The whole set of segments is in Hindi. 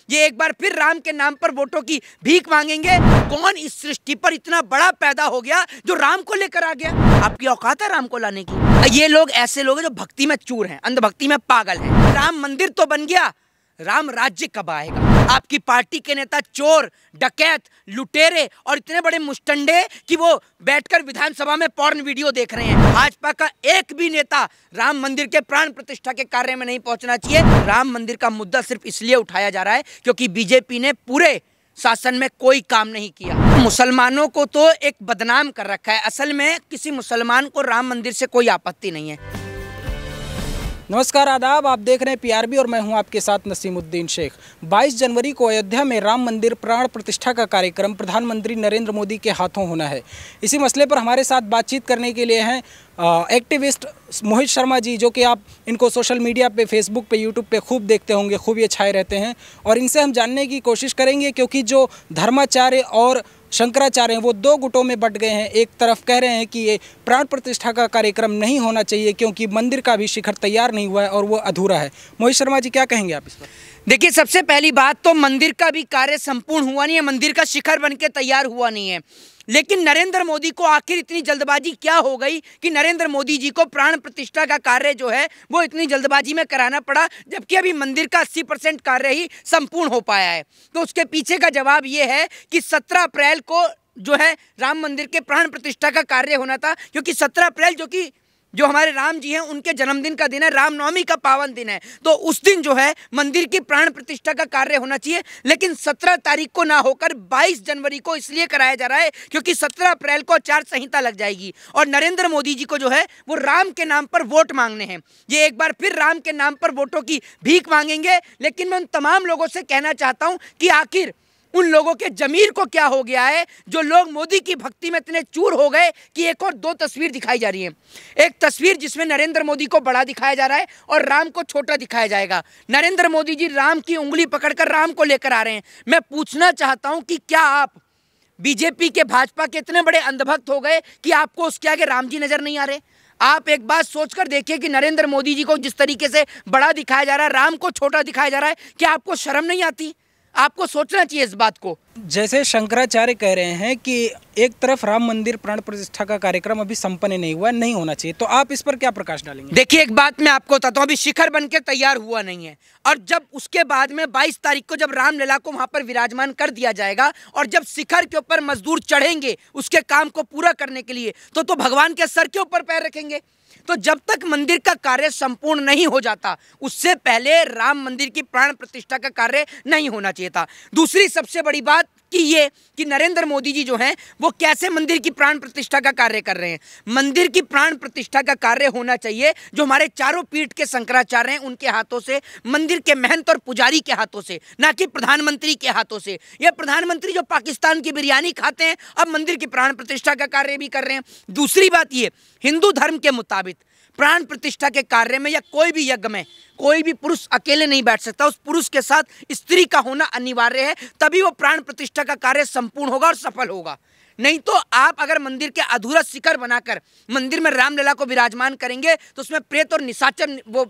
ये एक बार फिर राम के नाम पर वोटों की भीख मांगेंगे। कौन इस सृष्टि पर इतना बड़ा पैदा हो गया जो राम को लेकर आ गया? आपकी औकात है राम को लाने की? ये लोग ऐसे लोग हैं जो भक्ति में चूर हैं, अंधभक्ति में पागल हैं। राम मंदिर तो बन गया, राम राज्य कब आएगा? आपकी पार्टी के नेता चोर, डकैत, लुटेरे और इतने बड़े मुस्टंडे कि वो बैठकर विधानसभा में पॉर्न वीडियो देख रहे हैं। भाजपा का एक भी नेता राम मंदिर के प्राण प्रतिष्ठा के कार्य में नहीं पहुंचना चाहिए। राम मंदिर का मुद्दा सिर्फ इसलिए उठाया जा रहा है क्योंकि बीजेपी ने पूरे शासन में कोई काम नहीं किया। मुसलमानों को तो एक बदनाम कर रखा है। असल में किसी मुसलमान को राम मंदिर से कोई आपत्ति नहीं है। नमस्कार, आदाब। आप देख रहे हैं पीआरबी और मैं हूं आपके साथ नसीमुद्दीन शेख। 22 जनवरी को अयोध्या में राम मंदिर प्राण प्रतिष्ठा का कार्यक्रम प्रधानमंत्री नरेंद्र मोदी के हाथों होना है। इसी मसले पर हमारे साथ बातचीत करने के लिए हैं एक्टिविस्ट मोहित शर्मा जी, जो कि आप इनको सोशल मीडिया पे, फेसबुक पे, यूट्यूब पे खूब देखते होंगे, खूब ये छाए रहते हैं। और इनसे हम जानने की कोशिश करेंगे क्योंकि जो धर्माचार्य और शंकराचार्य हैं वो दो गुटों में बंट गए हैं। एक तरफ कह रहे हैं कि ये प्राण प्रतिष्ठा का कार्यक्रम नहीं होना चाहिए क्योंकि मंदिर का भी शिखर तैयार नहीं हुआ है और वो अधूरा है। मोहित शर्मा जी, क्या कहेंगे आप इस पर? देखिए, सबसे पहली बात तो मंदिर का भी कार्य संपूर्ण हुआ नहीं है, मंदिर का शिखर बनके तैयार हुआ नहीं है। लेकिन नरेंद्र मोदी को आखिर इतनी जल्दबाजी क्या हो गई कि नरेंद्र मोदी जी को प्राण प्रतिष्ठा का कार्य जो है वो इतनी जल्दबाजी में कराना पड़ा, जबकि अभी मंदिर का 80% कार्य ही संपूर्ण हो पाया है। तो उसके पीछे का जवाब ये है कि 17 अप्रैल को जो है राम मंदिर के प्राण प्रतिष्ठा का कार्य होना था, क्योंकि 17 अप्रैल जो हमारे राम जी हैं उनके जन्मदिन का दिन है, रामनवमी का पावन दिन है। तो उस दिन जो है मंदिर की प्राण प्रतिष्ठा का कार्य होना चाहिए। लेकिन 17 तारीख को ना होकर 22 जनवरी को इसलिए कराया जा रहा है क्योंकि 17 अप्रैल को आचार संहिता लग जाएगी और नरेंद्र मोदी जी को जो है वो राम के नाम पर वोट मांगने हैं। ये एक बार फिर राम के नाम पर वोटों की भीख मांगेंगे। लेकिन मैं उन तमाम लोगों से कहना चाहता हूँ कि आखिर उन लोगों के जमीर को क्या हो गया है जो लोग मोदी की भक्ति में इतने चूर हो गए कि एक और दो तस्वीर दिखाई जा रही है। एक तस्वीर जिसमें नरेंद्र मोदी को बड़ा दिखाया जा रहा है और राम को छोटा दिखाया जाएगा। नरेंद्र मोदी जी राम की उंगली पकड़कर राम को लेकर आ रहे हैं। मैं पूछना चाहता हूं कि क्या आप बीजेपी के, भाजपा के इतने बड़े अंधभक्त हो गए कि आपको उसके आगे राम जी नजर नहीं आ रहे? आप एक बात सोचकर देखिए कि नरेंद्र मोदी जी को जिस तरीके से बड़ा दिखाया जा रहा है, राम को छोटा दिखाया जा रहा है, क्या आपको शर्म नहीं आती? आपको सोचना चाहिए इस बात को। जैसे शंकराचार्य कह रहे हैं कि एक तरफ राम मंदिर प्राण प्रतिष्ठा का कार्यक्रम अभी संपन्न नहीं हुआ, नहीं होना चाहिए, तो आप इस पर क्या प्रकाश डालेंगे? देखिए, एक बात मैं आपको बताता हूँ, अभी शिखर बनके तैयार हुआ नहीं है और जब उसके बाद में 22 तारीख को जब रामलला को वहां पर विराजमान कर दिया जाएगा और जब शिखर के ऊपर मजदूर चढ़ेंगे उसके काम को पूरा करने के लिए, तो भगवान के सर के ऊपर पैर रखेंगे। तो जब तक मंदिर का कार्य संपूर्ण नहीं हो जाता उससे पहले राम मंदिर की प्राण प्रतिष्ठा का कार्य नहीं होना चाहिए था। दूसरी सबसे बड़ी बात कि नरेंद्र मोदी जी जो हैं वो कैसे मंदिर की प्राण प्रतिष्ठा का कार्य कर रहे हैं। मंदिर की प्राण प्रतिष्ठा का कार्य होना चाहिए जो हमारे चारों पीठ के शंकराचार्य हैं उनके हाथों से, मंदिर के महंत और पुजारी के हाथों से, ना कि प्रधानमंत्री के हाथों से। ये प्रधानमंत्री जो पाकिस्तान की बिरयानी खाते हैं अब मंदिर की प्राण प्रतिष्ठा का कार्य भी कर रहे हैं। दूसरी बात ये, हिंदू धर्म के मुताबिक प्राण प्रतिष्ठा के कार्य में या कोई भी यज्ञ में कोई भी पुरुष अकेले नहीं बैठ सकता, उस पुरुष के साथ स्त्री का होना अनिवार्य है, तभी वो प्राण प्रतिष्ठा का कार्य संपूर्ण होगा और सफल होगा। नहीं तो आप अगर मंदिर के अधूरा शिखर बनाकर मंदिर में रामलला को विराजमान करेंगे तो उसमें प्रेत और निशाचर वो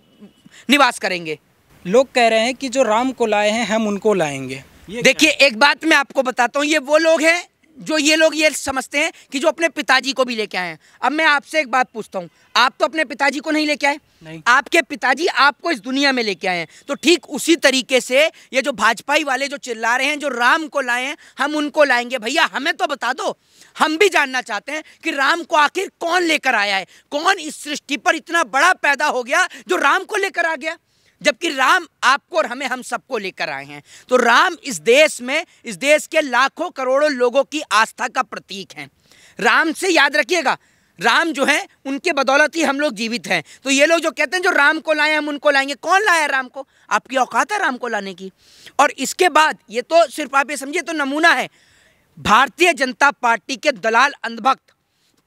निवास करेंगे। लोग कह रहे हैं कि जो राम को लाए हैं हम उनको लाएंगे। देखिए, एक बात मैं आपको बताता हूँ, ये वो लोग हैं जो ये लोग ये समझते हैं कि जो अपने पिताजी को भी लेके आए हैं। अब मैं आपसे एक बात पूछता हूँ, आप तो अपने पिताजी को नहीं लेके आए? नहीं। आपके पिताजी आपको इस दुनिया में लेके आए हैं। तो ठीक उसी तरीके से ये जो भाजपाई वाले जो चिल्ला रहे हैं जो राम को लाए हैं हम उनको लाएंगे, भैया हमें तो बता दो, हम भी जानना चाहते हैं कि राम को आखिर कौन लेकर आया है। कौन इस सृष्टि पर इतना बड़ा पैदा हो गया जो राम को लेकर आ गया, जबकि राम आपको और हमें, हम सबको लेकर आए हैं। तो राम इस देश में, इस देश के लाखों करोड़ों लोगों की आस्था का प्रतीक हैं। राम से याद रखिएगा, राम जो है उनके बदौलत ही हम लोग जीवित हैं। तो ये लोग जो कहते हैं जो राम को लाए हम उनको लाएंगे, कौन लाया राम को? आपकी औकात है राम को लाने की? और इसके बाद ये तो सिर्फ आप ये समझिए तो नमूना है, भारतीय जनता पार्टी के दलाल अंधभक्त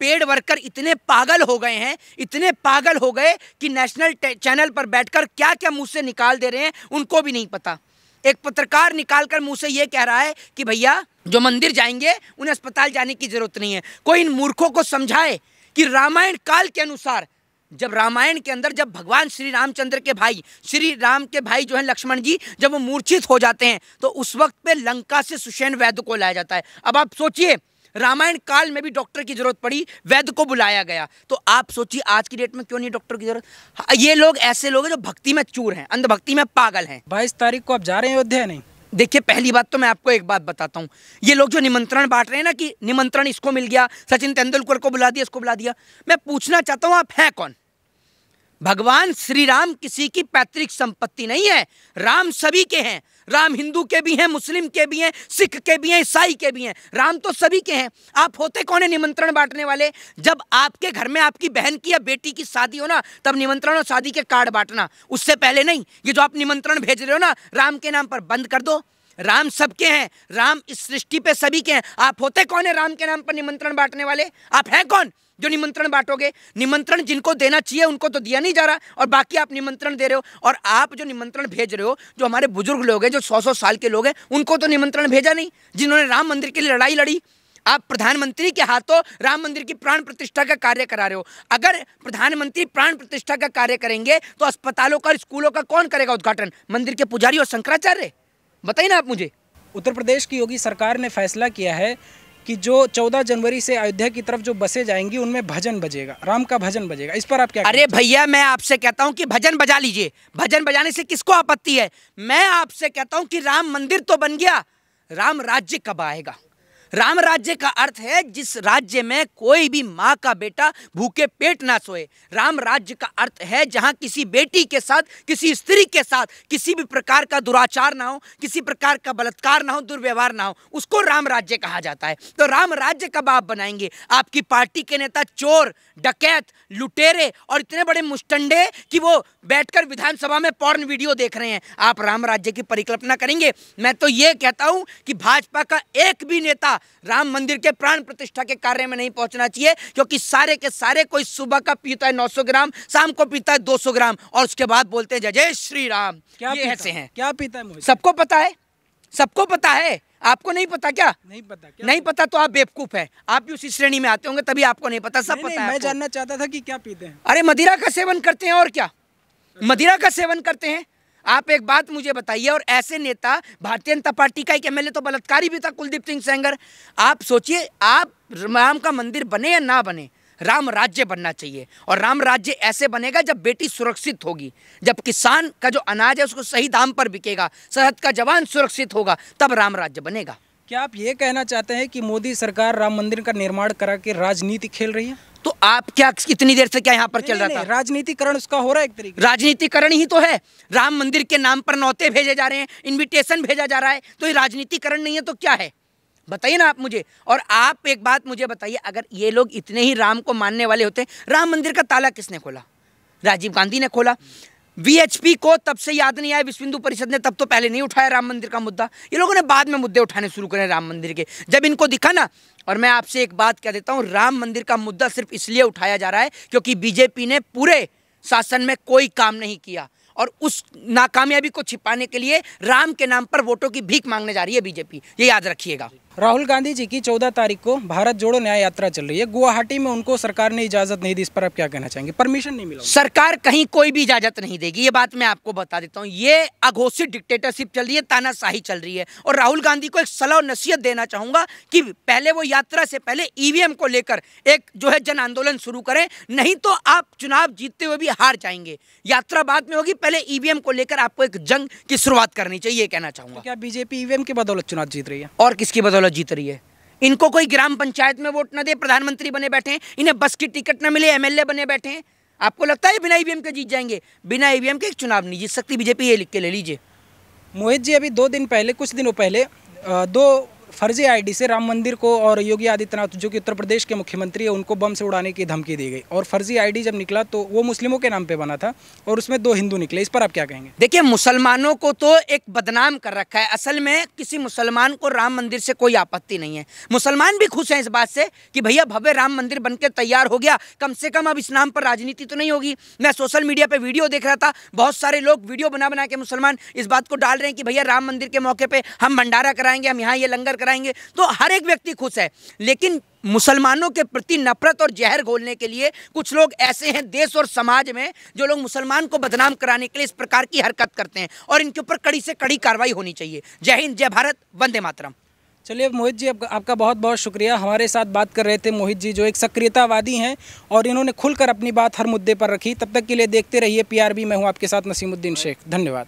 पेड वर्कर इतने पागल हो गए हैं, इतने पागल हो गए कि नेशनल चैनल पर बैठकर क्या क्या मुंह से निकाल दे रहे हैं उनको भी नहीं पता। एक पत्रकार निकालकर मुंह से ये कह रहा है कि भैया जो मंदिर जाएंगे उन्हें अस्पताल जाने की जरूरत नहीं है। कोई इन मूर्खों को समझाए कि रामायण काल के अनुसार जब रामायण के अंदर जब भगवान श्री रामचंद्र के भाई, श्री राम के भाई जो है लक्ष्मण जी, जब वो मूर्छित हो जाते हैं तो उस वक्त पे लंका से सुषेण वैद्य को लाया जाता है। अब आप सोचिए, रामायण काल में भी डॉक्टर की जरूरत पड़ी, वैद्य को बुलाया गया, तो आप सोचिए आज की डेट में क्यों नहीं डॉक्टर की जरूरत। ये लोग ऐसे लोग हैं जो भक्ति में चूर हैं, अंधभक्ति में पागल हैं। 22 तारीख को आप जा रहे हैं अयोध्या? नहीं, देखिए पहली बात तो मैं आपको एक बात बताता हूँ, ये लोग जो निमंत्रण बांट रहे हैं ना कि निमंत्रण इसको मिल गया, सचिन तेंदुलकर को बुला दिया, इसको बुला दिया, मैं पूछना चाहता हूँ आप हैं कौन? भगवान श्री राम किसी की पैतृक संपत्ति नहीं है, राम सभी के हैं। राम हिंदू के भी हैं, मुस्लिम के भी हैं, सिख के भी हैं, ईसाई के भी हैं, राम तो सभी के हैं। आप होते कौन है निमंत्रण बांटने वाले? जब आपके घर में आपकी बहन की या बेटी की शादी हो ना, तब निमंत्रण और शादी के कार्ड बांटना, उससे पहले नहीं। ये जो आप निमंत्रण भेज रहे हो ना राम के नाम पर, बंद कर दो। राम सबके हैं, राम इस सृष्टि पे सभी के हैं। आप होते कौन है राम के नाम पर निमंत्रण बांटने वाले? आप हैं कौन जो निमंत्रण बांटोगे? निमंत्रण जिनको देना चाहिए उनको तो दिया नहीं जा रहा, और बाकी आप निमंत्रण दे रहे हो। और आप जो निमंत्रण भेज रहे हो, जो हमारे बुजुर्ग लोग हैं, जो 100-100 साल के लोग हैं, उनको तो निमंत्रण भेजा नहीं, जिन्होंने राम मंदिर के लिए लड़ाई लड़ी। आप प्रधानमंत्री के हाथों राम मंदिर की प्राण प्रतिष्ठा का कार्य करा रहे हो। अगर प्रधानमंत्री प्राण प्रतिष्ठा का कार्य करेंगे तो अस्पतालों का, स्कूलों का कौन करेगा उद्घाटन? मंदिर के पुजारी और शंकराचार्य? बताइए ना आप मुझे। उत्तर प्रदेश की योगी सरकार ने फैसला किया है कि जो 14 जनवरी से अयोध्या की तरफ जो बसें जाएंगी उनमें भजन बजेगा, राम का भजन बजेगा। इस पर आप क्या? अरे भैया, मैं आपसे कहता हूं कि भजन बजा लीजिए, भजन बजाने से किसको आपत्ति है? मैं आपसे कहता हूं कि राम मंदिर तो बन गया, राम राज्य कब आएगा? राम राज्य का अर्थ है जिस राज्य में कोई भी माँ का बेटा भूखे पेट ना सोए। राम राज्य का अर्थ है जहां किसी बेटी के साथ, किसी स्त्री के साथ किसी भी प्रकार का दुराचार ना हो, किसी प्रकार का बलात्कार ना हो, दुर्व्यवहार ना हो, उसको राम राज्य कहा जाता है। तो राम राज्य कब आप बनाएंगे? आपकी पार्टी के नेता चोर, डकैत, लुटेरे और इतने बड़े मुस्टंडे कि वो बैठकर विधानसभा में पॉर्न वीडियो देख रहे हैं, आप राम राज्य की परिकल्पना करेंगे? मैं तो ये कहता हूं कि भाजपा का एक भी नेता राम मंदिर के प्राण प्रतिष्ठा के कार्य में नहीं पहुंचना चाहिए, क्योंकि सारे के सारे कोई सुबह का पीता है 900 ग्राम, शाम को पीता है 200 ग्राम, और उसके बाद बोलते हैं जय जय श्री राम। क्या ये ऐसे हैं? क्या पीता है? सबको पता है, सबको पता है। आपको नहीं पता क्या? नहीं पता। क्या नहीं पता तो आप बेवकूफ हैं, आप भी उसी श्रेणी में आते होंगे, तभी आपको नहीं पता। सब पता है। मैं जानना चाहता था कि क्या पीते हैं। अरे मदिरा का सेवन करते हैं, और क्या? मदिरा का सेवन करते हैं। आप एक बात मुझे बताइए, और ऐसे नेता, भारतीय जनता पार्टी का एक एमएलए तो बलात्कारी भी था, कुलदीप सिंह सेंगर। आप सोचिए, आप राम का मंदिर बने या ना बने, राम राज्य बनना चाहिए। और राम राज्य ऐसे बनेगा जब बेटी सुरक्षित होगी, जब किसान का जो अनाज है उसको सही दाम पर बिकेगा, सरहद का जवान सुरक्षित होगा, तब राम राज्य बनेगा। क्या आप ये कहना चाहते हैं कि मोदी सरकार राम मंदिर का निर्माण करा के राजनीति खेल रही है? तो आप क्या इतनी देर से क्या यहाँ पर चल रहा था? राजनीतिकरण उसका हो रहा है एक तरीके। राजनीतिकरण ही तो है। राम मंदिर के नाम पर नौते भेजे जा रहे हैं, इनविटेशन भेजा जा रहा है, तो ये राजनीतिकरण नहीं है तो क्या है? बताइए ना आप मुझे। और आप एक बात मुझे बताइए, अगर ये लोग इतने ही राम को मानने वाले होते, राम मंदिर का ताला किसने खोला? राजीव गांधी ने खोला। वीएचपी को तब से याद नहीं आया, विश्व हिंदू परिषद ने तब तो पहले नहीं उठाया राम मंदिर का मुद्दा। ये लोगों ने बाद में मुद्दे उठाने शुरू करे राम मंदिर के, जब इनको दिखा ना। और मैं आपसे एक बात कह देता हूं, राम मंदिर का मुद्दा सिर्फ इसलिए उठाया जा रहा है क्योंकि बीजेपी ने पूरे शासन में कोई काम नहीं किया, और उस नाकामयाबी को छिपाने के लिए राम के नाम पर वोटों की भीख मांगने जा रही है बीजेपी, ये याद रखिएगा। राहुल गांधी जी की 14 तारीख को भारत जोड़ो न्याय यात्रा चल रही है, गुवाहाटी में उनको सरकार ने इजाजत नहीं दी, इस पर आप क्या कहना चाहेंगे? परमिशन नहीं मिला? सरकार कहीं कोई भी इजाजत नहीं देगी, ये बात मैं आपको बता देता हूँ। ये अघोषित डिक्टेटरशिप चल रही है, तानाशाही चल रही है। और राहुल गांधी को एक सलाह और नसीहत देना चाहूंगा कि पहले वो यात्रा से पहले ईवीएम को लेकर एक जो है जन आंदोलन शुरू करें, नहीं तो आप चुनाव जीतते हुए भी हार जाएंगे। यात्रा बाद में होगी, पहले ईवीएम को लेकर आपको एक जंग की शुरुआत करनी चाहिए, ये कहना चाहूंगा। क्या बीजेपी ईवीएम की बदौलत चुनाव जीत रही है? और किसकी बदौलत जीत रही है? इनको कोई ग्राम पंचायत में वोट न दे, प्रधानमंत्री बने बैठे हैं, इन्हें बस की टिकट न मिले, एमएलए बने बैठे हैं। आपको लगता है बिना ईवीएम के जीत जाएंगे? बिना ईवीएम के चुनाव नहीं जीत सकती बीजेपी, ये लिख के ले लीजिए। मोहित जी, अभी कुछ दिनों पहले 2 फर्जी आईडी से राम मंदिर को और योगी आदित्यनाथ जो कि उत्तर प्रदेश के मुख्यमंत्री है उनको बम से उड़ाने की धमकी दी गई, और फर्जी आईडी जब निकला तो वो मुस्लिमों के नाम पे बना था और उसमें 2 हिंदू निकले। इस पर आप क्या कहेंगे? देखिए, मुसलमानों को तो एक बदनाम कर रखा है। असल में किसी मुसलमान को राम मंदिर से कोई आपत्ति नहीं है। मुसलमान भी खुश हैं इस बात से कि भैया भव्य राम मंदिर बनकर तैयार हो गया, कम से कम अब इस नाम पर राजनीति तो नहीं होगी। मैं सोशल मीडिया पर वीडियो देख रहा था, बहुत सारे लोग वीडियो बना बना के मुसलमान इस बात को डाल रहे हैं कि भैया राम मंदिर के मौके पर हम भंडारा कराएंगे, हम यहाँ ये लंगर कराएंगे तो हर एक व्यक्ति खुश है। लेकिन मुसलमानों के प्रति नफरत और जहर घोलने के लिए कुछ लोग ऐसे हैं देश और समाज में, जो लोग मुसलमान को बदनाम कराने के लिए इस प्रकार की हरकत करते हैं, और इनके ऊपर कड़ी से कड़ी कार्रवाई होनी चाहिए। जय हिंद, जय भारत, वंदे मातरम। चलिए मोहित जी, आपका बहुत बहुत शुक्रिया। हमारे साथ बात कर रहे थे मोहित जी, जो एक सक्रियतावादी हैं और इन्होंने खुलकर अपनी बात हर मुद्दे पर रखी। तब तक के लिए देखते रहिए PRB। मैं हूं आपके साथ नसीमुद्दीन शेख। धन्यवाद।